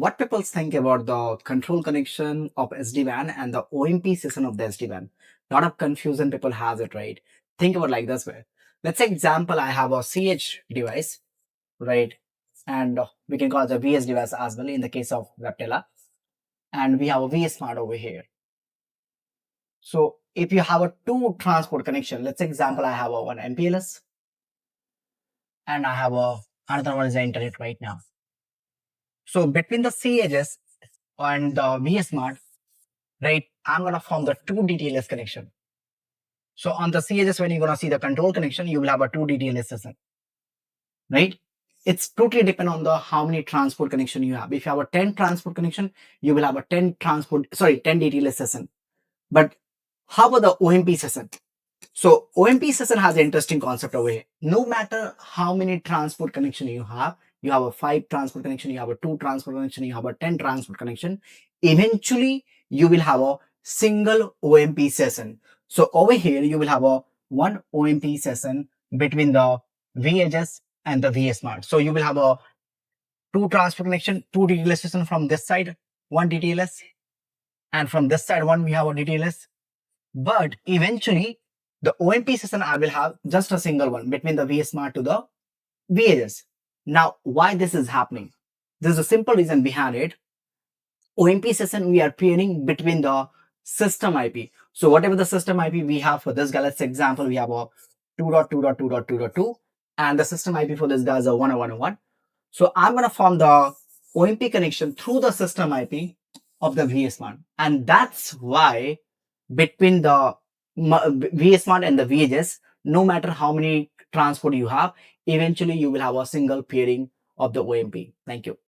what people think about the control connection of SD-WAN and the OMP session of the SD-WAN. A lot of confusion people has it, right? Think about like this way. Let's say example, I have a CH device, right? And we can call it a VS device as well in the case of Reptela. And we have a VS Smart over here. So if you have a two transport connection, let's say example, I have a one MPLS and I have another one is the internet right now. So between the CHs and the VS Smart, right, I'm going to form the two DTLS connection. So on the CHS, when you're going to see the control connection, you will have a two DTLS session, right? It's totally depend on the how many transport connection you have. If you have a 10 transport connection, you will have a 10 DTLS session. But how about the OMP session? So OMP session has an interesting concept over here. No matter how many transport connection you have a 5 transport connection, you have a 2 transport connection, you have a 10 transport connection, eventually you will have a single OMP session. So over here, you will have a one OMP session between the VHS and the VS Smart. So you will have a 2 transport connection, 2 DTLS session from this side, 1 DTLS, and from this side, one we have a DTLS. But eventually, the OMP session I will have just a single one between the VS Smart to the VHS. Now, why this is happening? There's a simple reason behind it. OMP session we are pairing between the system IP. So whatever the system IP we have for this guy, let's say example, we have a 2.2.2.2.2 and the system IP for this guy is a 101.1. So I'm going to form the OMP connection through the system IP of the VS Smart. And that's why between the VS Smart and the VHS, no matter how many transport you have, eventually you will have a single pairing of the OMP. Thank you.